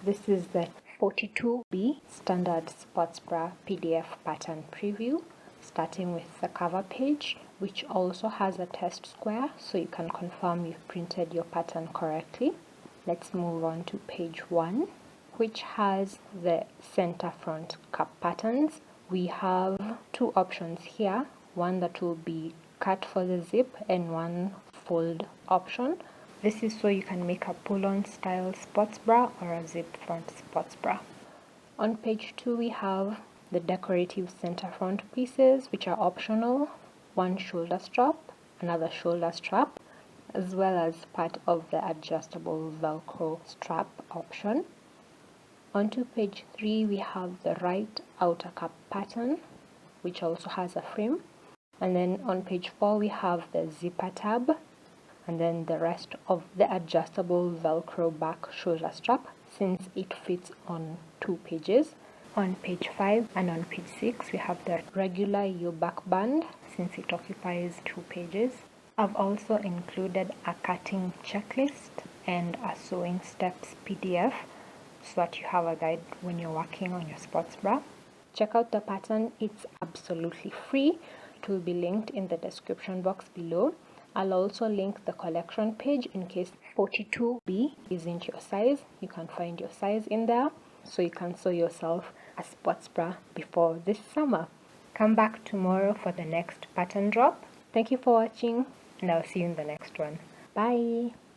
This is the 42B Standard Sports Bra PDF pattern preview, starting with the cover page, which also has a test square so you can confirm you've printed your pattern correctly. Let's move on to page 1, which has the center front cup patterns. We have two options here, one that will be cut for the zip and one fold option. This is so you can make a pull-on style sports bra or a zip front sports bra. On page 2 we have the decorative center front pieces, which are optional, one shoulder strap, another shoulder strap, as well as part of the adjustable Velcro strap option. Onto page 3 we have the right outer cup pattern, which also has a frame. And then on page 4 we have the zipper tab, and then the rest of the adjustable Velcro back shoulder strap, since it fits on 2 pages. On page 5 and on page 6 we have the regular U-back band, since it occupies 2 pages. I've also included a cutting checklist and a sewing steps PDF so that you have a guide when you're working on your sports bra. Check out the pattern, it's absolutely free. It will be linked in the description box below. I'll also link the collection page in case 42B isn't your size. You can find your size in there so you can sew yourself a sports bra before this summer. Come back tomorrow for the next pattern drop. Thank you for watching, and I'll see you in the next one. Bye!